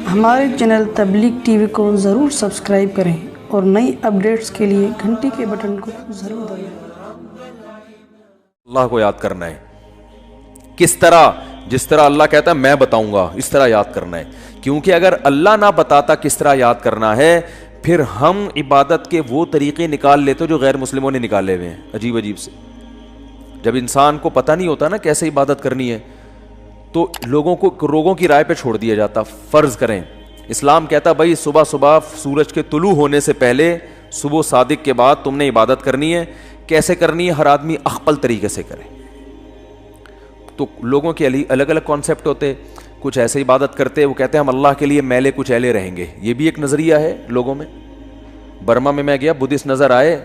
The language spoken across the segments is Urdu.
ہمارے چینل تبلیغ ٹی وی کو ضرور سبسکرائب کریں اور نئی اپڈیٹس کے لیے گھنٹی کے بٹن کو ضرور دبائیں۔ اللہ کو یاد کرنا ہے کس طرح؟ جس طرح اللہ کہتا ہے میں بتاؤں گا اس طرح یاد کرنا ہے، کیونکہ اگر اللہ نہ بتاتا کس طرح یاد کرنا ہے پھر ہم عبادت کے وہ طریقے نکال لیتے جو غیر مسلموں نے نکالے ہوئے ہیں عجیب عجیب سے۔ جب انسان کو پتہ نہیں ہوتا نا کیسے عبادت کرنی ہے تو لوگوں کی رائے پہ چھوڑ دیا جاتا۔ فرض کریں اسلام کہتا بھائی صبح صبح سورج کے طلوع ہونے سے پہلے صبح صادق کے بعد تم نے عبادت کرنی ہے، کیسے کرنی ہے؟ ہر آدمی اخپل طریقے سے کرے۔ تو لوگوں کے الگ الگ کانسیپٹ ہوتے، کچھ ایسے عبادت کرتے وہ کہتے ہیں ہم اللہ کے لیے میلے کچیلے رہیں گے، یہ بھی ایک نظریہ ہے لوگوں میں۔ برما میں گیا بدھسٹ نظر آئے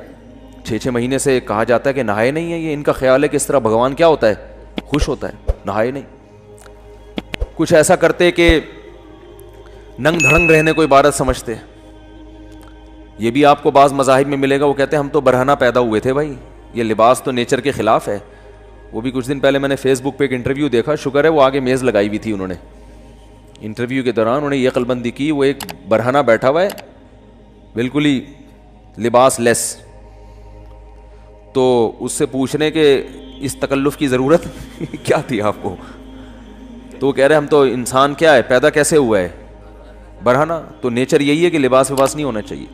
6 مہینے سے کہا جاتا ہے کہ نہائے نہیں ہے، یہ ان کا خیال ہے کہ اس طرح بھگوان کیا ہوتا ہے؟ خوش ہوتا ہے، نہائے نہیں۔ کچھ ایسا کرتے کہ ننگ دھڑنگ رہنے کو عبادت سمجھتے، یہ بھی آپ کو بعض مذاہب میں ملے گا، وہ کہتے ہیں ہم تو برہنہ پیدا ہوئے تھے بھائی، یہ لباس تو نیچر کے خلاف ہے۔ وہ بھی کچھ دن پہلے میں نے فیس بک پہ ایک انٹرویو دیکھا، شکر ہے وہ آگے میز لگائی ہوئی تھی، انہوں نے انٹرویو کے دوران انہوں نے یہ عقلبندی کی، وہ ایک برہنہ بیٹھا ہوا ہے بالکل ہی لباس لیس، تو اس سے پوچھنے کہ اس تکلف کی ضرورت کیا تھی آپ کو؟ تو وہ کہہ رہے ہم تو انسان کیا ہے، پیدا کیسے ہوا ہے؟ برہنہ۔ تو نیچر یہی ہے کہ لباس وباس نہیں ہونا چاہیے۔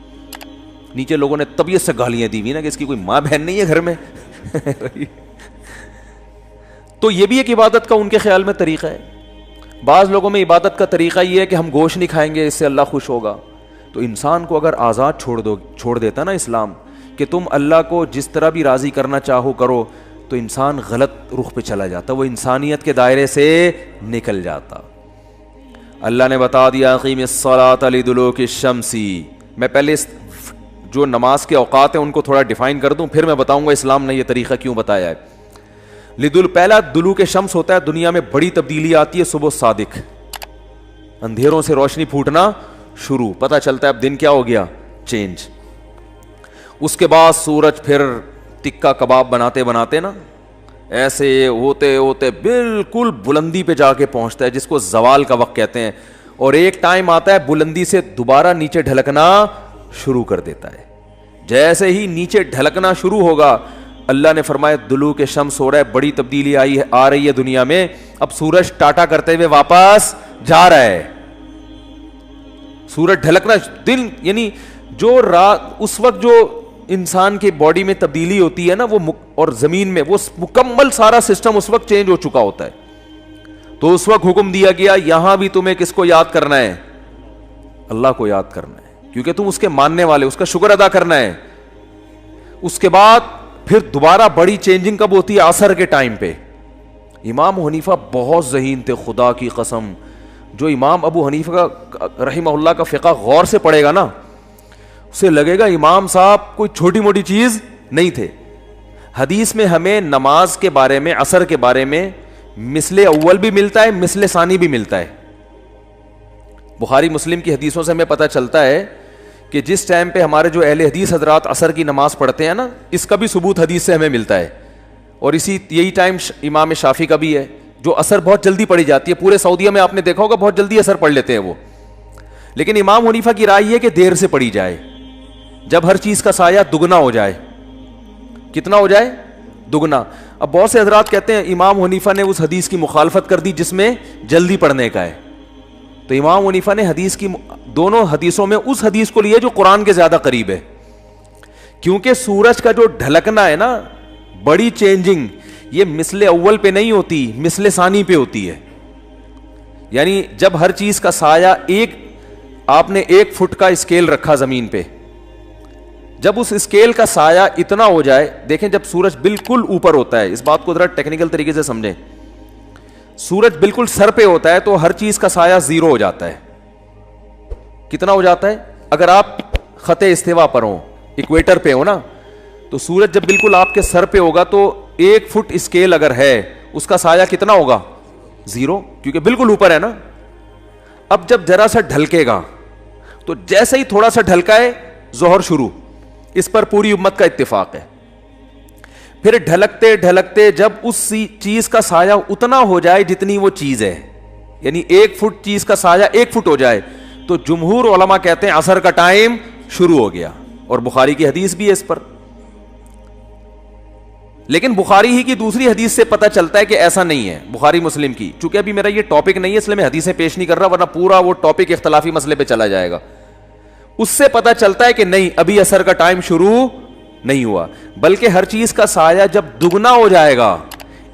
نیچے لوگوں نے طبیعت سے گالیاں دی ہوئی نا کہ اس کی کوئی ماں بہن نہیں ہے گھر میں تو یہ بھی ایک عبادت کا ان کے خیال میں طریقہ ہے۔ بعض لوگوں میں عبادت کا طریقہ یہ ہے کہ ہم گوشت نہیں کھائیں گے، اس سے اللہ خوش ہوگا۔ تو انسان کو اگر آزاد چھوڑ دیتا نا اسلام کہ تم اللہ کو جس طرح بھی راضی کرنا چاہو کرو، تو انسان غلط رخ پہ چلا جاتا، وہ انسانیت کے دائرے سے نکل جاتا۔ اللہ نے بتا دیا اقیم الصلاۃ لدلوک الشمس۔ میں پہلے جو نماز کے اوقات ہیں ان کو تھوڑا ڈیفائن کر دوں، پھر میں بتاؤں گا اسلام نے یہ طریقہ کیوں بتایا ہے۔ پہلا دلوک شمس ہوتا ہے، دنیا میں بڑی تبدیلی آتی ہے صبح صادق، اندھیروں سے روشنی پھوٹنا شروع، پتہ چلتا ہے اب دن کیا ہو گیا، چینج۔ اس کے بعد سورج پھر ٹکا کباب بناتے بناتے نا ایسے ہوتے ہوتے بالکل بلندی پہ جا کے پہنچتا ہے، جس کو زوال کا وقت کہتے ہیں، اور ایک ٹائم آتا ہے بلندی سے دوبارہ نیچے ڈھلکنا شروع کر دیتا ہے۔ جیسے ہی نیچے ڈھلکنا شروع ہوگا اللہ نے فرمایا دلوک شمس ہو رہا ہے، بڑی تبدیلی آ رہی ہے دنیا میں، اب سورج ٹاٹا کرتے ہوئے واپس جا رہا ہے۔ سورج ڈھلکنا دن یعنی جو رات، اس وقت جو انسان کی باڈی میں تبدیلی ہوتی ہے نا وہ اور زمین میں وہ مکمل سارا سسٹم اس وقت چینج ہو چکا ہوتا ہے۔ تو اس وقت حکم دیا گیا یہاں بھی تمہیں کس کو یاد کرنا ہے؟ اللہ کو یاد کرنا ہے، کیونکہ تم اس کے ماننے والے، اس کا شکر ادا کرنا ہے۔ اس کے بعد پھر دوبارہ بڑی چینجنگ کب ہوتی ہے؟ عصر کے ٹائم پہ۔ امام حنیفہ بہت ذہین تھے، خدا کی قسم، جو امام ابو حنیفہ کا رحمہ اللہ کا فقہ غور سے پڑھے گا نا اسے لگے گا امام صاحب کوئی چھوٹی موٹی چیز نہیں تھے۔ حدیث میں ہمیں نماز کے بارے میں، عصر کے بارے میں مثل اول بھی ملتا ہے، مثل ثانی بھی ملتا ہے۔ بخاری مسلم کی حدیثوں سے ہمیں پتہ چلتا ہے کہ جس ٹائم پہ ہمارے جو اہل حدیث حضرات عصر کی نماز پڑھتے ہیں نا، اس کا بھی ثبوت حدیث سے ہمیں ملتا ہے، اور یہی ٹائم امام شافعی کا بھی ہے، جو عصر بہت جلدی پڑھی جاتی ہے۔ پورے سعودیہ میں آپ نے دیکھا ہوگا بہت جلدی عصر پڑھ لیتے ہیں وہ، لیکن امام حنیفہ کی رائے یہ کہ دیر سے پڑھی جائے، جب ہر چیز کا سایہ دگنا ہو جائے۔ کتنا ہو جائے؟ دگنا۔ اب بہت سے حضرات کہتے ہیں امام حنیفہ نے اس حدیث کی مخالفت کر دی جس میں جلدی پڑھنے کا ہے، تو امام حنیفہ نے حدیث کی دونوں حدیثوں میں اس حدیث کو لیا جو قرآن کے زیادہ قریب ہے، کیونکہ سورج کا جو ڈھلکنا ہے نا، بڑی چینجنگ، یہ مثل اول پہ نہیں ہوتی، مثل ثانی پہ ہوتی ہے۔ یعنی جب ہر چیز کا سایہ آپ نے 1 فٹ کا اسکیل رکھا زمین پہ، جب اس اسکیل کا سایہ اتنا ہو جائے، دیکھیں جب سورج بالکل اوپر ہوتا ہے، اس بات کو ذرا ٹیکنیکل طریقے سے سمجھیں، سورج بالکل سر پہ ہوتا ہے تو ہر چیز کا سایہ 0 ہو جاتا ہے۔ کتنا ہو جاتا ہے؟ اگر آپ خط استوا پر ہوں، ایکویٹر پہ ہو نا، تو سورج جب بالکل آپ کے سر پہ ہوگا تو 1 فٹ اسکیل اگر ہے اس کا سایہ کتنا ہوگا؟ 0، کیونکہ بالکل اوپر ہے نا۔ اب جب ذرا سا ڈھلکے گا تو جیسے ہی تھوڑا سا ڈھلکا ہے ظہر شروع، اس پر پوری امت کا اتفاق ہے۔ پھر ڈھلکتے ڈھلکتے جب اس چیز کا سایہ اتنا ہو جائے جتنی وہ چیز ہے، یعنی 1 فٹ چیز کا سایہ 1 فٹ ہو جائے تو جمہور علماء کہتے ہیں عصر کا ٹائم شروع ہو گیا, اور بخاری کی حدیث بھی ہے اس پر. لیکن بخاری ہی کی دوسری حدیث سے پتہ چلتا ہے کہ ایسا نہیں ہے, بخاری مسلم کی. چونکہ ابھی میرا یہ ٹاپک نہیں ہے اس لیے میں حدیثیں پیش نہیں کر رہا, ورنہ پورا وہ ٹاپک اختلافی مسئلے پہ چلا جائے گا. اس سے پتہ چلتا ہے کہ نہیں, ابھی عصر کا ٹائم شروع نہیں ہوا, بلکہ ہر چیز کا سایہ جب دگنا ہو جائے گا,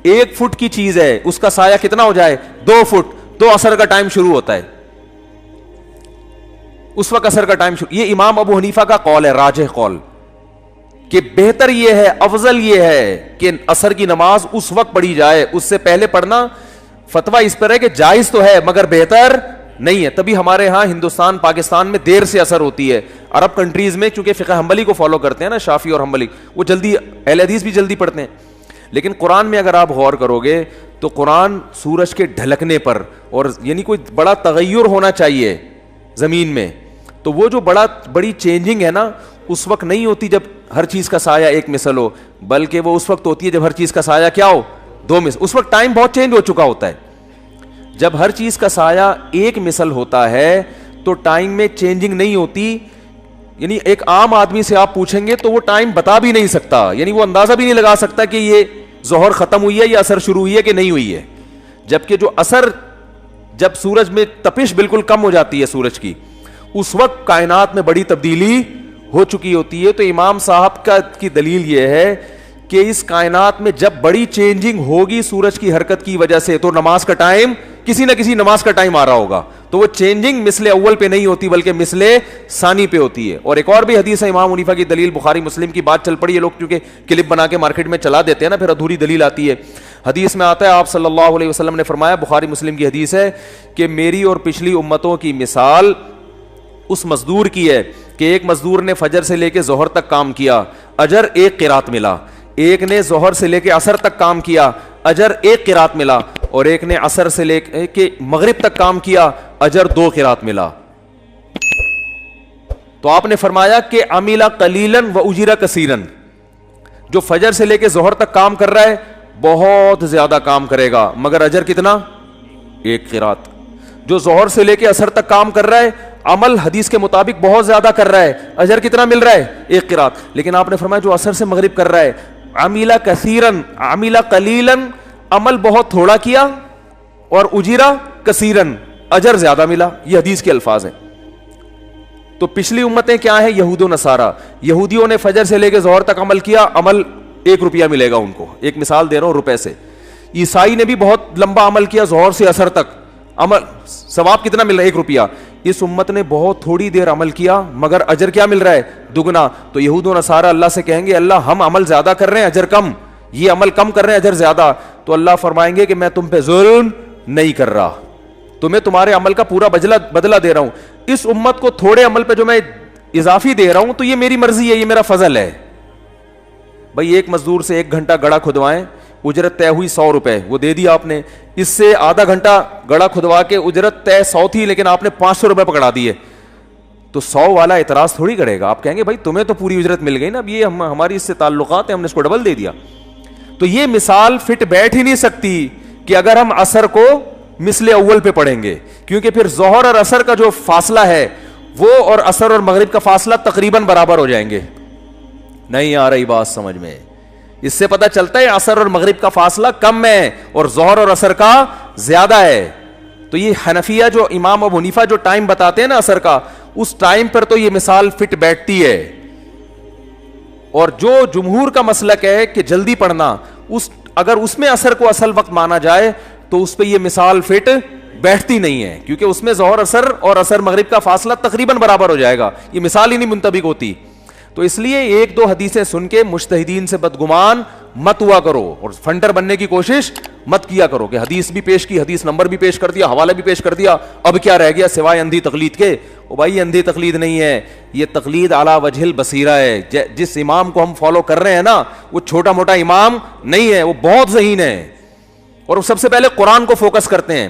1 فٹ کی چیز ہے اس کا سایہ کتنا ہو جائے 2 فٹ, تو عصر کا ٹائم شروع ہوتا ہے, اس وقت عصر کا ٹائم شروع. یہ امام ابو حنیفہ کا قول ہے, راجح قول, کہ بہتر یہ ہے, افضل یہ ہے کہ عصر کی نماز اس وقت پڑھی جائے, اس سے پہلے پڑھنا فتویٰ اس پر ہے کہ جائز تو ہے مگر بہتر نہیں ہے. تبھی ہمارے ہاں ہندوستان پاکستان میں دیر سے عصر ہوتی ہے. عرب کنٹریز میں چونکہ فقہ حنبلی کو فالو کرتے ہیں نا, شافعی اور حنبلی, وہ جلدی, اہل حدیث بھی جلدی پڑھتے ہیں. لیکن قرآن میں اگر آپ غور کرو گے تو قرآن سورج کے ڈھلکنے پر, اور یعنی کوئی بڑا تغیر ہونا چاہیے زمین میں, تو وہ جو بڑی چینجنگ ہے نا اس وقت نہیں ہوتی جب ہر چیز کا سایہ 1 مثل ہو, بلکہ وہ اس وقت ہوتی ہے جب ہر چیز کا سایہ کیا ہو 2 مثل. اس وقت ٹائم بہت چینج ہو چکا ہوتا ہے. جب ہر چیز کا سایہ 1 مثل ہوتا ہے تو ٹائم میں چینجنگ نہیں ہوتی. یعنی ایک عام آدمی سے آپ پوچھیں گے تو وہ ٹائم بتا بھی نہیں سکتا, یعنی وہ اندازہ بھی نہیں لگا سکتا کہ یہ ظہر ختم ہوئی ہے یا عصر شروع ہوئی ہے کہ نہیں ہوئی ہے. جبکہ جو عصر, جب سورج میں تپش بالکل کم ہو جاتی ہے سورج کی, اس وقت کائنات میں بڑی تبدیلی ہو چکی ہوتی ہے. تو امام صاحب کی دلیل یہ ہے کہ اس کائنات میں جب بڑی چینجنگ ہوگی سورج کی حرکت کی وجہ سے, تو نماز کا ٹائم, کسی نہ کسی نماز کا ٹائم آ رہا ہوگا, تو وہ چینجنگ مثل اول پہ نہیں ہوتی بلکہ مثل ثانی پہ ہوتی ہے. اور ایک اور بھی حدیث ہے امام حنیفہ کی دلیل, بخاری مسلم کی بات چل پڑی ہے, لوگ کیونکہ کلپ بنا کے مارکیٹ میں چلا دیتے ہیں نا, پھر ادھوری دلیل آتی ہے. حدیث میں آتا ہے آپ صلی اللہ علیہ وسلم نے فرمایا, بخاری مسلم کی حدیث ہے, کہ میری اور پچھلی امتوں کی مثال اس مزدور کی ہے کہ ایک مزدور نے فجر سے لے کے ظہر تک کام کیا, اجر 1 قرات ملا. ایک نے ظہر سے لے کے عصر تک کام کیا, اجر 1 قرات ملا. اور ایک نے عصر سے لے کے مغرب تک کام کیا, اجر 2 قرات ملا. تو آپ نے فرمایا کہ عمل قلیلا و اجر کثیرا, جو فجر سے لے کے ظہر تک کام کر رہا ہے بہت زیادہ کام کرے گا مگر اجر کتنا 1 قرات. جو ظہر سے لے کے عصر تک کام کر رہا ہے عمل حدیث کے مطابق بہت زیادہ کر رہا ہے, اجر کتنا مل رہا ہے 1 قرات. لیکن آپ نے فرمایا جو عصر سے مغرب کر رہا ہے, عمل کثیرا عمل قلیلا, عمل بہت تھوڑا کیا, اور اجیرا کثیرا, اجر زیادہ ملا. یہ حدیث کے الفاظ ہیں. تو پچھلی امتیں کیا ہیں, یہود و نصارہ. یہودیوں نے فجر سے لے کے ظہر تک عمل کیا, عمل 1 روپیہ ملے گا ان کو, ایک مثال دے رہا ہوں روپے سے. عیسائی نے بھی بہت لمبا عمل کیا, ظہر سے عصر تک, عمل ثواب کتنا مل رہا ہے 1 روپیہ. اس امت نے بہت تھوڑی دیر عمل کیا مگر اجر کیا مل رہا ہے دگنا. تو یہود و نصارہ اللہ سے کہیں گے اللہ ہم عمل زیادہ کر رہے ہیں اجر کم, یہ عمل کم کر رہے ہیں اجر زیادہ. تو اللہ فرمائیں گے کہ میں تم پہ ظلم نہیں کر رہا, تمہیں تمہارے عمل کا پورا بدلہ دے رہا ہوں. اس امت کو تھوڑے عمل پہ جو میں اضافی دے رہا ہوں تو یہ میری مرضی ہے, یہ میرا فضل ہے. بھائی ایک مزدور سے 1 گھنٹہ گڑھا کھدوائیں, اجرت طے ہوئی 100 روپے, وہ دے دیا آپ نے. اس سے آدھا گھنٹہ گڑھا کھدوا کے اجرت طے 100 تھی لیکن آپ نے 500 روپے پکڑا دیے, تو 100 والا اعتراض تھوڑی کرے گا. آپ کہیں گے بھائی تمہیں تو پوری اجرت مل گئی نا, اب یہ ہماری اس سے تعلقات ہیں, ہم نے اس کو ڈبل دے دیا. تو یہ مثال فٹ بیٹھ ہی نہیں سکتی کہ اگر ہم عصر کو مثل اول پہ پڑھیں گے, کیونکہ پھر ظہر اور عصر کا جو فاصلہ ہے وہ اور عصر اور مغرب کا فاصلہ تقریباً برابر ہو جائیں گے. نہیں آ رہی بات سمجھ میں؟ اس سے پتہ چلتا ہے عصر اور مغرب کا فاصلہ کم ہے اور ظہر اور عصر کا زیادہ ہے. تو یہ حنفیہ جو امام ابو حنیفہ جو ٹائم بتاتے ہیں نا عصر کا, اس ٹائم پر تو یہ مثال فٹ بیٹھتی ہے. اور جو جمہور کا مسلک ہے کہ جلدی پڑھنا, اگر اس میں عصر کو اصل وقت مانا جائے تو اس پہ یہ مثال فٹ بیٹھتی نہیں ہے, کیونکہ اس میں ظہر عصر اور عصر مغرب کا فاصلہ تقریباً برابر ہو جائے گا, یہ مثال ہی نہیں منطبق ہوتی. تو اس لیے 1-2 حدیثیں سن کے مجتہدین سے بدگمان مت ہوا کرو اور فنڈر بننے کی کوشش مت کیا کرو کہ حدیث بھی پیش کی, حدیث نمبر بھی پیش کر دیا, حوالہ بھی پیش کر دیا, اب کیا رہ گیا سوائے اندھی تقلید کے. او بھائی اندھی تقلید نہیں ہے, یہ تقلید علی وجہ البصیرہ ہے. جس امام کو ہم فالو کر رہے ہیں نا وہ چھوٹا موٹا امام نہیں ہے, وہ بہت ذہین ہے, اور وہ سب سے پہلے قرآن کو فوکس کرتے ہیں.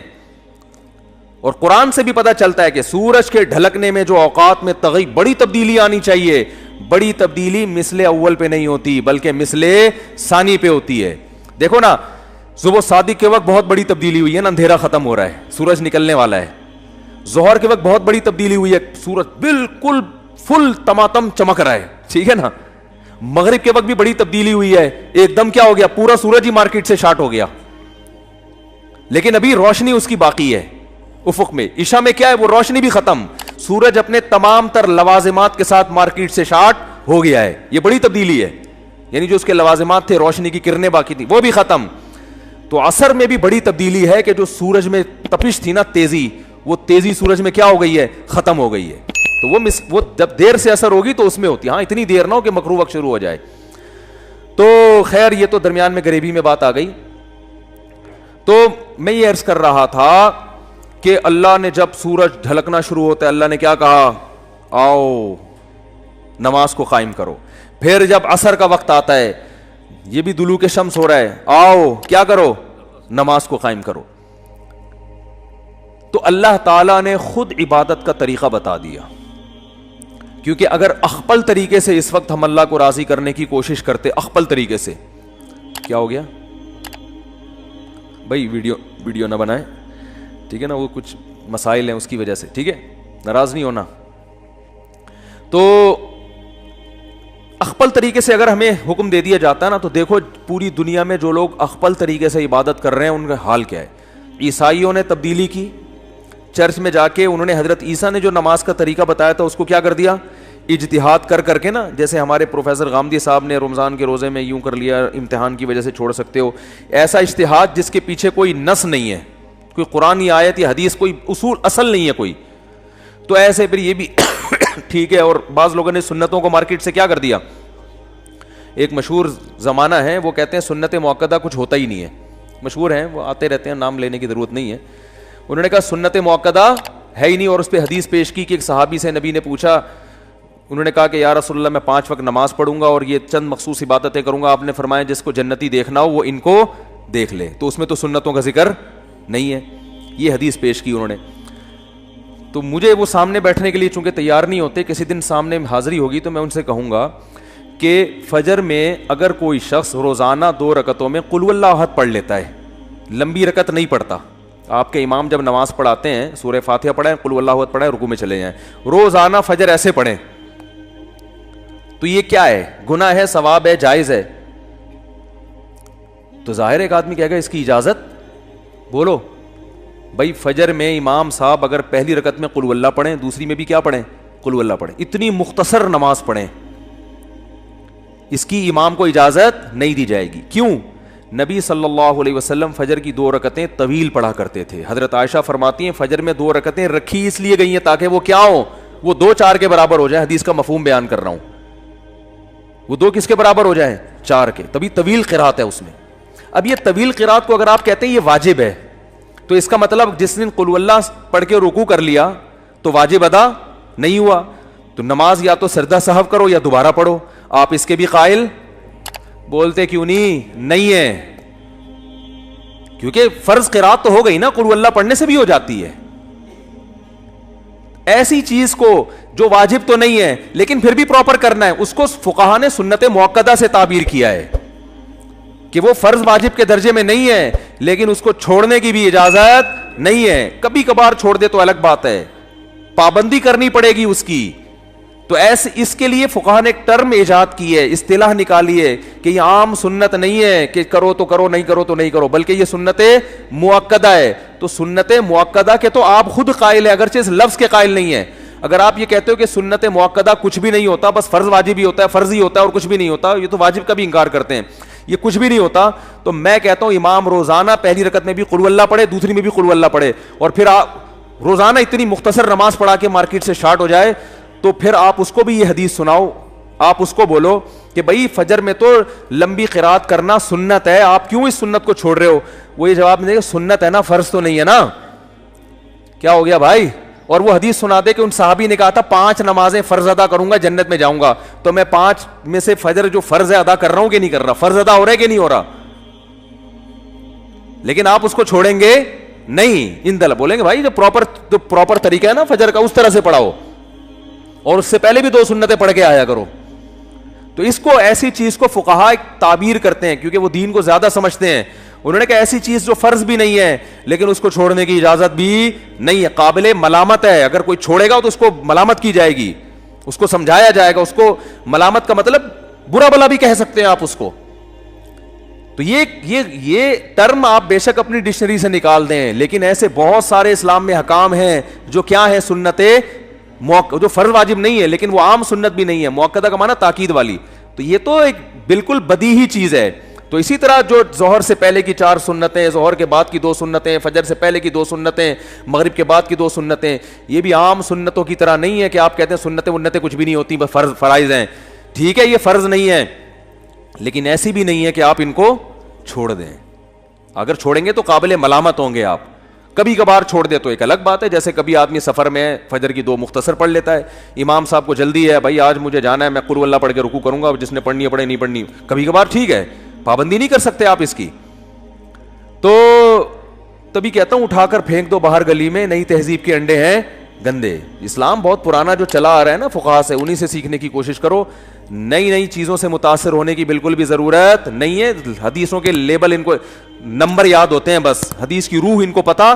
اور قرآن سے بھی پتہ چلتا ہے کہ سورج کے ڈھلکنے میں جو اوقات میں بڑی تبدیلی آنی چاہیے, بڑی تبدیلی مثل اول پہ نہیں ہوتی بلکہ مثل ثانی پہ ہوتی ہے. دیکھو نا, صبح صادق کے وقت بہت بڑی تبدیلی ہوئی ہے نا, اندھیرا ختم ہو رہا ہے, سورج نکلنے والا ہے. ظہر کے وقت بہت بڑی تبدیلی ہوئی ہے, سورج بالکل فل تماتم چمک رہا ہے, ٹھیک ہے نا. مغرب کے وقت بھی بڑی تبدیلی ہوئی ہے, ایک دم کیا ہو گیا, پورا سورج ہی مارکیٹ سے شارٹ ہو گیا, لیکن ابھی روشنی اس کی باقی ہے افق میں. عشاء میں کیا ہے, وہ روشنی بھی ختم, سورج اپنے تمام تر لوازمات کے ساتھ مارکیٹ سے شارٹ ہو گیا ہے. یہ بڑی تبدیلی ہے, یعنی جو اس کے لوازمات تھے, روشنی کی کرنیں باقی تھی, وہ بھی ختم. تو عصر میں بھی بڑی تبدیلی ہے کہ جو سورج میں تپش تھی نا, تیزی, وہ تیزی سورج میں کیا ہو گئی ہے, ختم ہو گئی ہے. تو وہ جب دیر سے اثر ہوگی تو اس میں ہوتی ہے, ہاں اتنی دیر نہ ہو کہ مکروہ وقت شروع ہو جائے. تو خیر یہ تو درمیان میں غریبی میں بات آ گئی. تو میں یہ عرض کر رہا تھا کہ اللہ نے جب سورج ڈھلکنا شروع ہوتا ہے, اللہ نے کیا کہا, آؤ نماز کو قائم کرو. پھر جب عصر کا وقت آتا ہے, یہ بھی دلوک شمس ہو رہا ہے, آؤ کیا کرو, نماز کو قائم کرو. تو اللہ تعالیٰ نے خود عبادت کا طریقہ بتا دیا, کیونکہ اگر اخپل طریقے سے اس وقت ہم اللہ کو راضی کرنے کی کوشش کرتے, اخپل طریقے سے, کیا ہو گیا بھائی, ویڈیو نہ بنائیں, ٹھیک ہے نا, وہ کچھ مسائل ہیں اس کی وجہ سے, ٹھیک ہے, ناراض نہیں ہونا. تو اخپل طریقے سے اگر ہمیں حکم دے دیا جاتا ہے نا, تو دیکھو پوری دنیا میں جو لوگ اخپل طریقے سے عبادت کر رہے ہیں ان کا حال کیا ہے. عیسائیوں نے تبدیلی کی, چرچ میں جا کے انہوں نے حضرت عیسیٰ نے جو نماز کا طریقہ بتایا تھا اس کو کیا کر دیا, اجتہاد کر کے نا, جیسے ہمارے پروفیسر غامدی صاحب نے رمضان کے روزے میں یوں کر لیا, امتحان کی وجہ سے چھوڑ سکتے ہو, ایسا اجتہاد جس کے پیچھے کوئی نص نہیں ہے, کوئی قرآن یا آیت یا حدیث, کوئی اصول اصل نہیں ہے کوئی, تو ایسے پھر یہ بھی ٹھیک ہے. اور بعض لوگوں نے سنتوں کو مارکیٹ سے کیا کر دیا, ایک مشہور زمانہ ہے, وہ کہتے ہیں سنت موقدہ کچھ ہوتا ہی نہیں ہے, مشہور ہیں وہ, آتے رہتے ہیں, نام لینے کی ضرورت نہیں ہے. انہوں نے کہا سنت موقدہ ہے ہی نہیں, اور اس پہ حدیث پیش کی کہ ایک صحابی سے نبی نے پوچھا, انہوں نے کہا کہ یا رسول اللہ میں 5 وقت نماز پڑھوں گا اور یہ چند مخصوص عبادتیں کروں گا. آپ نے فرمایا جس کو جنتی دیکھنا ہو وہ ان کو دیکھ لے, تو اس میں تو سنتوں کا ذکر نہیں ہے. یہ حدیث پیش کی انہوں نے. تو مجھے وہ سامنے بیٹھنے کے لیے چونکہ تیار نہیں ہوتے, کسی دن سامنے حاضری ہوگی تو میں ان سے کہوں گا کہ فجر میں اگر کوئی شخص روزانہ 2 رکعتوں میں قل واللہ احد پڑھ لیتا ہے, لمبی رکعت نہیں پڑھتا, آپ کے امام جب نماز پڑھاتے ہیں سورہ فاتحہ پڑھیں, قل واللہ احد پڑھیں, رکوع میں چلے جائیں, روزانہ فجر ایسے پڑھیں, تو یہ کیا ہے, گناہ ہے, ثواب ہے, جائز ہے؟ تو ظاہر ایک آدمی کہے گا اس کی اجازت, بولو بھائی فجر میں امام صاحب اگر پہلی رکعت میں قل واللہ پڑھیں, دوسری میں بھی کیا پڑھیں, قل واللہ پڑھیں, اتنی مختصر نماز پڑھیں, اس کی امام کو اجازت نہیں دی جائے گی. کیوں؟ نبی صلی اللہ علیہ وسلم فجر کی 2 رکعتیں طویل پڑھا کرتے تھے. حضرت عائشہ فرماتی ہیں فجر میں 2 رکعتیں رکھی اس لیے گئی ہیں تاکہ وہ کیا ہوں, وہ 2 4 کے برابر ہو جائیں. حدیث کا مفہوم بیان کر رہا ہوں, وہ 2 کس کے برابر ہو جائیں, 4 کے, تبھی طویل قرات ہے اس میں. اب یہ طویل قرات کو اگر آپ کہتے ہیں یہ واجب ہے, تو اس کا مطلب جس دن قل واللہ پڑھ کے رکوع کر لیا تو واجب ادا نہیں ہوا, تو نماز یا تو سجدہ سہو کرو یا دوبارہ پڑھو. آپ اس کے بھی قائل, بولتے کیوں نہیں ہے, کیونکہ فرض قرات تو ہو گئی نا, قل واللہ پڑھنے سے بھی ہو جاتی ہے. ایسی چیز کو جو واجب تو نہیں ہے لیکن پھر بھی پراپر کرنا ہے, اس کو فقہا نے سنت موقدہ سے تعبیر کیا ہے کہ وہ فرض واجب کے درجے میں نہیں ہے, لیکن اس کو چھوڑنے کی بھی اجازت نہیں ہے. کبھی کبھار چھوڑ دے تو الگ بات ہے, پابندی کرنی پڑے گی اس کی. تو ایسے اس کے لیے فقہا نے ایک ٹرم ایجاد کی ہے, اصطلاح نکالی ہے کہ یہ عام سنت نہیں ہے کہ کرو تو کرو, نہیں کرو تو نہیں کرو, بلکہ یہ سنت مؤکدہ ہے. تو سنت مؤکدہ کے تو آپ خود قائل ہے, اگرچہ اس لفظ کے قائل نہیں ہے. اگر آپ یہ کہتے ہو کہ سنت مؤکدہ کچھ بھی نہیں ہوتا, بس فرض واجب ہی ہوتا ہے, فرض ہی ہوتا ہے اور کچھ بھی نہیں ہوتا, یہ تو واجب کا بھی انکار کرتے ہیں, یہ کچھ بھی نہیں ہوتا, تو میں کہتا ہوں امام روزانہ پہلی رکعت میں بھی قل واللہ پڑھے, دوسری میں بھی قل واللہ پڑھے, اور پھر آپ روزانہ اتنی مختصر نماز پڑھا کے مارکیٹ سے شارٹ ہو جائے, تو پھر آپ اس کو بھی یہ حدیث سناؤ, آپ اس کو بولو کہ بھائی فجر میں تو لمبی قرات کرنا سنت ہے, آپ کیوں اس سنت کو چھوڑ رہے ہو؟ وہ یہ جواب دے گا سنت ہے نا, فرض تو نہیں ہے نا. کیا ہو گیا بھائی؟ اور وہ حدیث سنا دے کہ ان صحابی نے کہا تھا 5 نمازیں فرض ادا کروں گا جنت میں جاؤں گا, تو میں 5 میں سے فجر جو فرض ہے ادا کر رہا ہوں کہ نہیں کر رہا, فرض ادا ہو رہا ہے کہ نہیں ہو رہا, لیکن آپ اس کو چھوڑیں گے نہیں. ان دل بولیں گے بھائی جو پراپر طریقہ ہے نا فجر کا, اس طرح سے پڑھاؤ, اور اس سے پہلے بھی 2 سنتیں پڑھ کے آیا کرو. تو اس کو ایسی چیز کو فقہا ایک تعبیر کرتے ہیں کیونکہ وہ دین کو زیادہ سمجھتے ہیں. انہوں نے کہا ایسی چیز جو فرض بھی نہیں ہے لیکن اس کو چھوڑنے کی اجازت بھی نہیں ہے, قابل ملامت ہے, اگر کوئی چھوڑے گا تو اس کو ملامت کی جائے گی, اس کو سمجھایا جائے گا, اس کو ملامت کا مطلب برا بلا بھی کہہ سکتے ہیں آپ اس کو. تو یہ ٹرم آپ بے شک اپنی ڈکشنری سے نکال دیں, لیکن ایسے بہت سارے اسلام میں حکام ہیں جو کیا ہے سنت جو فرض واجب نہیں ہے لیکن وہ عام سنت بھی نہیں ہے, موقدہ کا معنی تاکید والی. تو یہ تو ایک بالکل بدیہی چیز ہے. تو اسی طرح جو ظہر سے پہلے کی 4 سنتیں, ظہر کے بعد کی 2 سنتیں, فجر سے پہلے کی 2 سنتیں, مغرب کے بعد کی 2 سنتیں, یہ بھی عام سنتوں کی طرح نہیں ہے کہ آپ کہتے ہیں سنتیں ونتیں کچھ بھی نہیں ہوتی, بس فرائض ہیں. ٹھیک ہے یہ فرض نہیں ہے لیکن ایسی بھی نہیں ہے کہ آپ ان کو چھوڑ دیں. اگر چھوڑیں گے تو قابل ملامت ہوں گے آپ. کبھی کبھار چھوڑ دے تو ایک الگ بات ہے, جیسے کبھی آدمی سفر میں فجر کی 2 مختصر پڑھ لیتا ہے, امام صاحب کو جلدی ہے بھائی آج مجھے جانا ہے, میں قل اللہ پڑھ کے رکوع کروں گا, جس نے پڑھنی ہے پڑھے, نہیں پڑھنی کبھی کبھار ٹھیک ہے, پابندی نہیں کر سکتے آپ اس کی. تو تبھی کہتا ہوں اٹھا کر پھینک دو باہر گلی میں, نئی تہذیب کے انڈے ہیں گندے. اسلام بہت پرانا جو چلا آ رہا ہے نا فقہا سے, انہی سے سیکھنے کی کوشش کرو. نئی چیزوں سے متاثر ہونے کی بالکل بھی ضرورت نہیں ہے. حدیثوں کے لیبل ان کو نمبر یاد ہوتے ہیں بس, حدیث کی روح ان کو پتہ